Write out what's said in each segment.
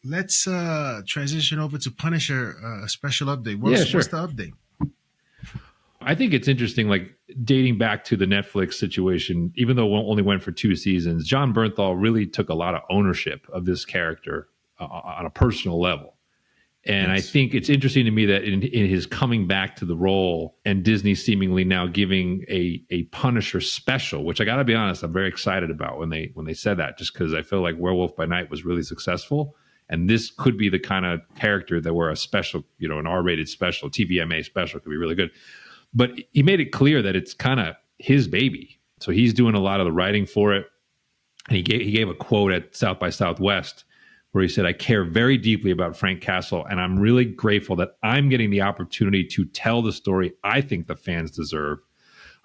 let's transition over to Punisher, a special update. Yeah, What's sure. the update? I think it's interesting, like dating back to the Netflix situation, even though it only went for 2 seasons, Jon Bernthal really took a lot of ownership of this character on a personal level. And I Yes. think it's interesting to me that in his coming back to the role and Disney seemingly now giving a Punisher special, which I got to be honest, I'm very excited about when they said that, just because I feel like Werewolf by Night was really successful. And this could be the kind of character that where a special, an R-rated special, TVMA special could be really good. But he made it clear that it's kind of his baby. So he's doing a lot of the writing for it. And he gave a quote at South by Southwest where he said, "I care very deeply about Frank Castle, and I'm really grateful that I'm getting the opportunity to tell the story I think the fans deserve.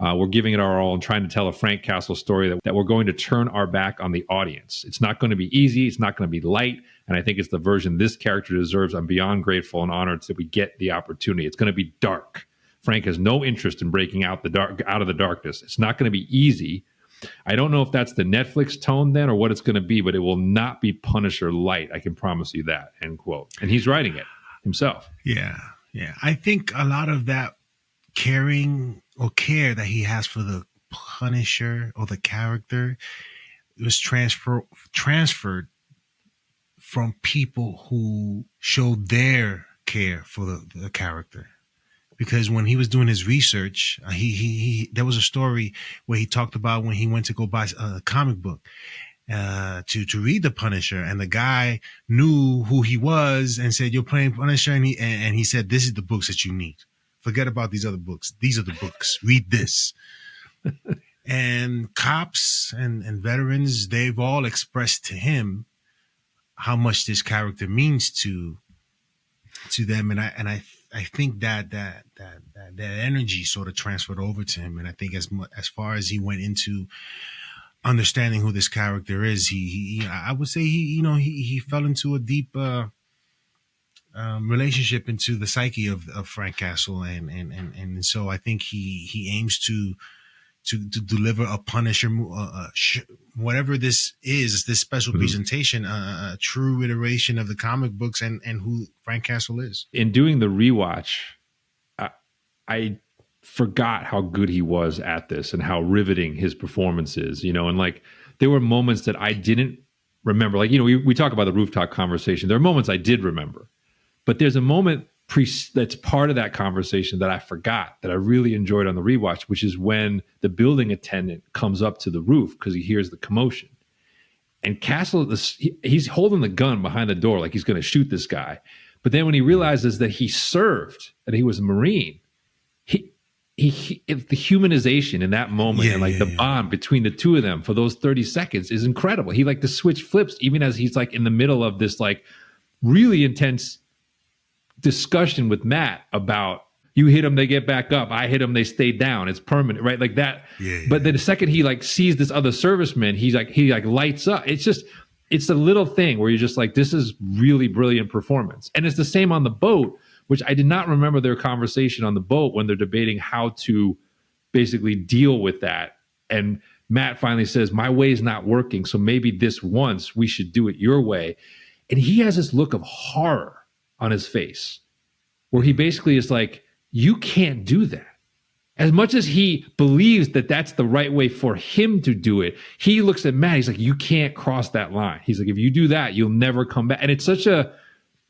We're giving it our all and trying to tell a Frank Castle story that we're going to turn our back on the audience. It's not going to be easy. It's not going to be light. And I think it's the version this character deserves. I'm beyond grateful and honored that we get the opportunity. It's going to be dark. Frank has no interest in breaking out of the darkness. It's not going to be easy. I don't know if that's the Netflix tone then or what it's going to be, but it will not be Punisher light. I can promise you that," end quote. And he's writing it himself. Yeah, yeah. I think a lot of that caring or care that he has for the Punisher or the character was transferred from people who showed their care for the character. Because when he was doing his research, he there was a story where he talked about when he went to go buy a comic book to read the Punisher, and the guy knew who he was and said, "You're playing Punisher," and he said, "This is the books that you need. Forget about these other books. These are the books. Read this." And cops and veterans, they've all expressed to him how much this character means to them, and I think that energy sort of transferred over to him, and I think as far as he went into understanding who this character is, he I would say he fell into a deep relationship into the psyche of Frank Castle, and so I think he aims to deliver a Punisher, whatever this is, this special presentation, a true iteration of the comic books and who Frank Castle is. In doing the rewatch, I forgot how good he was at this and how riveting his performance is, and like there were moments that I didn't remember. Like, we talk about the rooftop conversation. There are moments I did remember, but there's a moment that's part of that conversation that I forgot that I really enjoyed on the rewatch, which is when the building attendant comes up to the roof because he hears the commotion. And Castle, he's holding the gun behind the door like he's going to shoot this guy. But then when he realizes that he served, that he was a Marine, the humanization in that moment and the bond between the two of them for those 30 seconds is incredible. He the switch flips even as he's in the middle of this really intense discussion with Matt about, you hit them, they get back up. I hit them, they stay down. It's permanent, right? Like that. Yeah. But then the second he sees this other serviceman, he lights up. It's a little thing where you're just this is really brilliant performance. And it's the same on the boat, which I did not remember their conversation on the boat when they're debating how to basically deal with that. And Matt finally says, "My way's not working, so maybe this once we should do it your way." And he has this look of horror on his face where he basically is you can't do that. As much as he believes that that's the right way for him to do it, he looks at Matt, he's you can't cross that line. He's if you do that, you'll never come back. And it's such a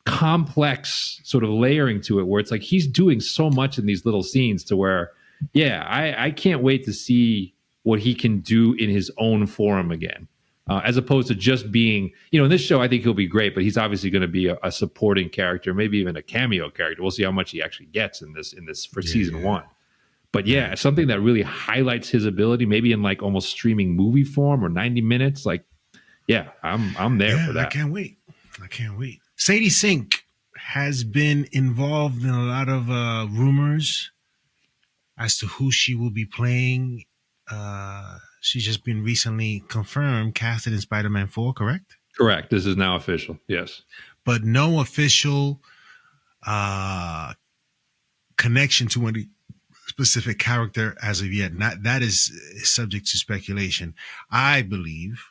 complex sort of layering to it where it's he's doing so much in these little scenes to where, I can't wait to see what he can do in his own form again. As opposed to just being, in this show, I think he'll be great, but he's obviously going to be a supporting character, maybe even a cameo character. We'll see how much he actually gets in this for season one. But something that really highlights his ability, maybe in almost streaming movie form or 90 minutes. I'm there for that. I can't wait. Sadie Sink has been involved in a lot of rumors as to who she will be playing. She's just been recently confirmed, casted in Spider-Man 4, correct? Correct. This is now official, yes. But no official connection to any specific character as of yet. That is subject to speculation. I believe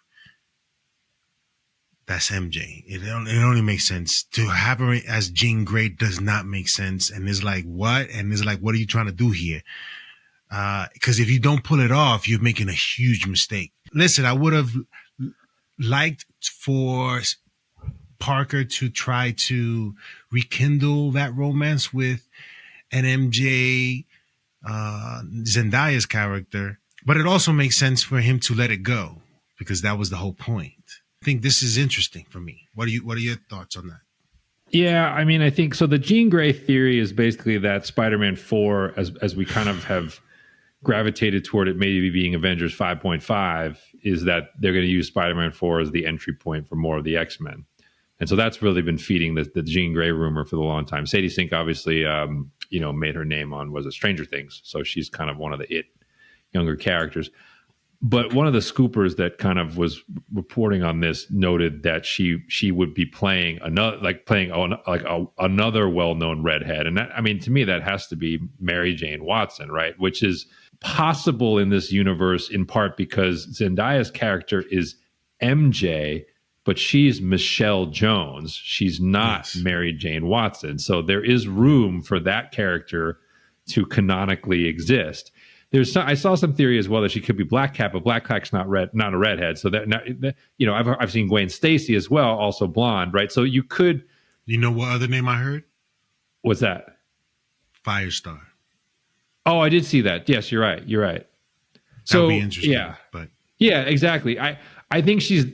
that's MJ. It only makes sense. To have her as Jean Grey does not make sense. And it's like, what? And it's like, what are you trying to do here? Because if you don't pull it off, you're making a huge mistake. Listen, I would have liked for Parker to try to rekindle that romance with an MJ, Zendaya's character, but it also makes sense for him to let it go because that was the whole point. I think this is interesting for me. What are your thoughts on that? Yeah, I mean, I think so. The Jean Grey theory is basically that Spider-Man 4, as we kind of have gravitated toward it maybe being Avengers 5.5, is that they're going to use Spider-Man 4 as the entry point for more of the X-Men. And so that's really been feeding the Jean Grey rumor for the long time. Sadie Sink obviously, made her name on, was it Stranger Things? So she's kind of one of the younger characters. But one of the scoopers that kind of was reporting on this noted that she would be playing another well-known redhead, and that, I mean, to me, that has to be Mary Jane Watson, right? Which is possible in this universe in part because Zendaya's character is MJ, but she's Michelle Jones. She's not Mary Jane Watson, so there is room for that character to canonically exist. I saw some theory as well that she could be Black Cat, but Black Cat's not a redhead. So I've seen Gwen Stacy as well, also blonde, right? So you could. You know what other name I heard? What's that? Firestar. Oh, I did see that. Yes, you're right. So that'd be interesting. Yeah, but yeah, exactly. I think she's.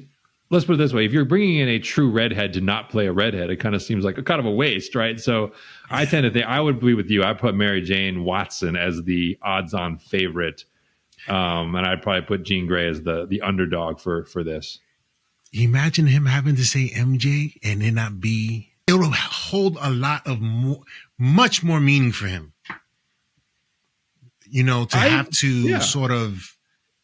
Let's put it this way: if you're bringing in a true redhead to not play a redhead, it kind of seems like a kind of a waste, right? So I tend to think I would be with you. I put Mary Jane Watson as the odds-on favorite, and I'd probably put Jean Grey as the underdog for this. Imagine him having to say MJ and it not be. It will hold a lot of much more meaning for him. Have to sort of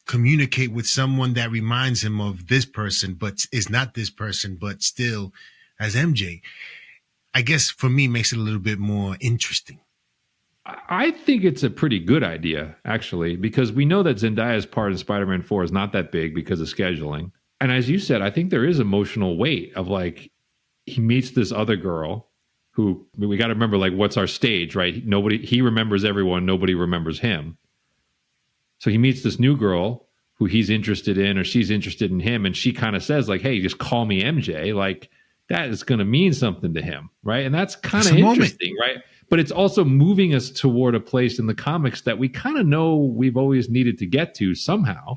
communicate with someone that reminds him of this person, but is not this person, but still as MJ. I guess for me, makes it a little bit more interesting. I think it's a pretty good idea, actually, because we know that Zendaya's part in Spider-Man 4 is not that big because of scheduling. And as you said, I think there is emotional weight of like, he meets this other girl who we got to remember, like, what's our stage, right? He remembers everyone. Nobody remembers him. So he meets this new girl who he's interested in, or she's interested in him. And she kind of says like, hey, just call me MJ. Like that is going to mean something to him. Right. And that's kind of interesting. Right. But it's also moving us toward a place in the comics that we kind of know we've always needed to get to somehow.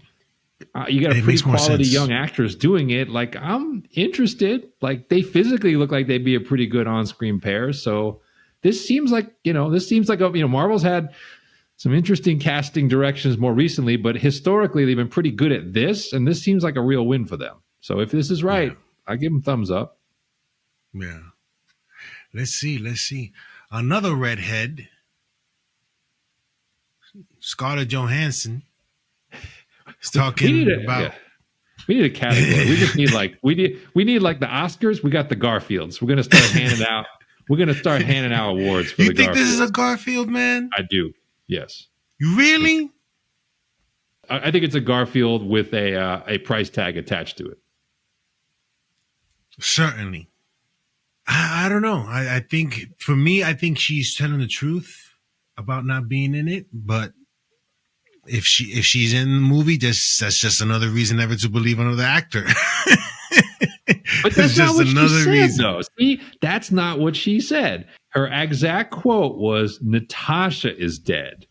You got a pretty quality young actress doing it. Like I'm interested. Like they physically look like they'd be a pretty good on-screen pair. So this seems like, Marvel's had some interesting casting directions more recently, but historically they've been pretty good at this, and this seems like a real win for them. So if this is right, I give them thumbs up. Yeah. Let's see. Another redhead, Scarlett Johansson, is talking about. Yeah. We need a category. We just need we need like the Oscars. We got the Garfields. We're gonna start handing out. We're gonna start handing out awards for the Garfields. You think this is a Garfield, man? I do. Yes. You really? I think it's a Garfield with a price tag attached to it. Certainly. I don't know. I think for me, I think she's telling the truth about not being in it. But if she's in the movie, that's just another reason ever to believe another actor. But that's just not what another she said, reason. Though. See, that's not what she said. Her exact quote was, "Natasha is dead.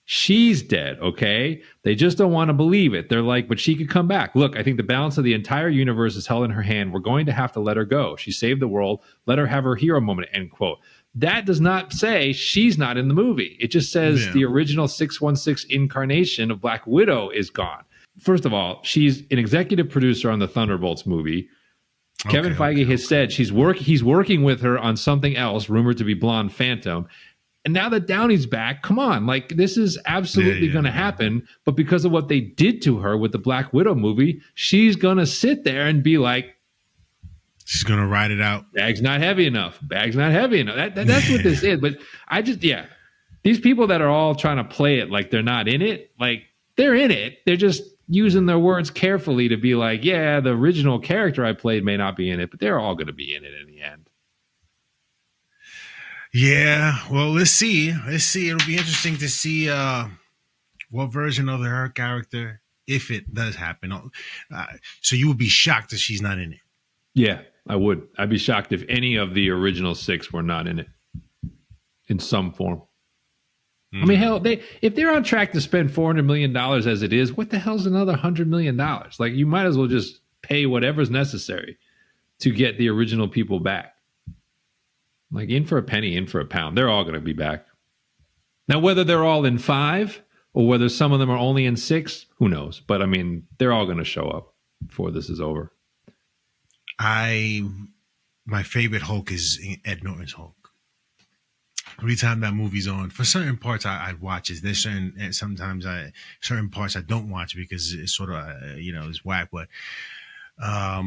She's dead, okay? They just don't want to believe it. They're like, but she could come back. Look, I think the balance of the entire universe is held in her hand. We're going to have to let her go. She saved the world. Let her have her hero moment," end quote. That does not say she's not in the movie. It just says the original 616 incarnation of Black Widow is gone. First of all, she's an executive producer on the Thunderbolts movie. Kevin Feige has said he's working with her on something else, rumored to be Blonde Phantom. And now that Downey's back, come on, like this is absolutely going to happen. But because of what they did to her with the Black Widow movie, she's going to sit there and be like, she's going to ride it out. Bag's not heavy enough. That's what this is. But these people that are all trying to play it like they're not in it, like they're in it. They're just using their words carefully to be like, yeah, the original character I played may not be in it, but they're all going to be in it in the end. Yeah, well, let's see. It'll be interesting to see what version of her character, if it does happen. So you would be shocked that she's not in it. Yeah, I would. I'd be shocked if any of the original 6 were not in it in some form. I mean, hell, if they're on track to spend $400 million as it is, what the hell's another $100 million? Like, you might as well just pay whatever's necessary to get the original people back. Like, in for a penny, in for a pound. They're all going to be back. Now, whether they're all in 5 or whether some of them are only in 6, who knows? But I mean, they're all going to show up before this is over. My favorite Hulk is Ed Norton's Hulk. Every time that movie's on, for certain parts I watch it. There's sometimes certain parts I don't watch because it's sort of it's whack. But I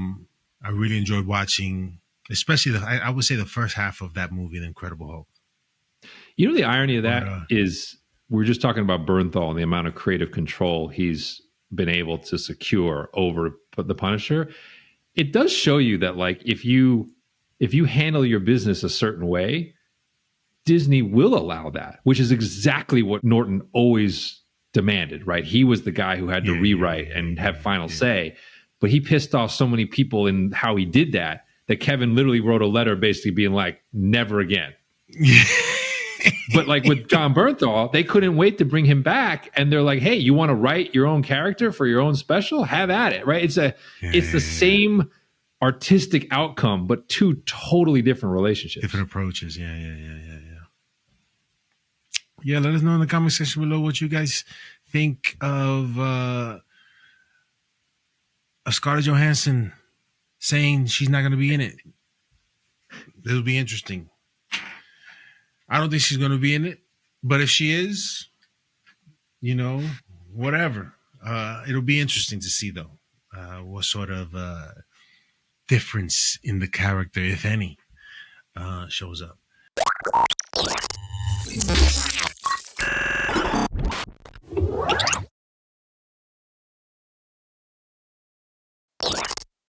really enjoyed watching, especially I would say the first half of that movie, The Incredible Hulk. You know, the irony of that is we're just talking about Bernthal and the amount of creative control he's been able to secure over the Punisher. It does show you that, like, if you handle your business a certain way, Disney will allow that, which is exactly what Norton always demanded, right? He was the guy who had to rewrite and have final say, but he pissed off so many people in how he did that Kevin literally wrote a letter basically being like, never again. But like with Jon Bernthal, they couldn't wait to bring him back, and they're like, hey, you want to write your own character for your own special? Have at it, right? It's the same artistic outcome, but 2 totally different relationships. Different approaches. Yeah. Yeah, let us know in the comment section below what you guys think of Scarlett Johansson saying she's not going to be in it. It'll be interesting. I don't think she's going to be in it, but if she is, whatever. It'll be interesting to see, though, what sort of difference in the character, if any, shows up.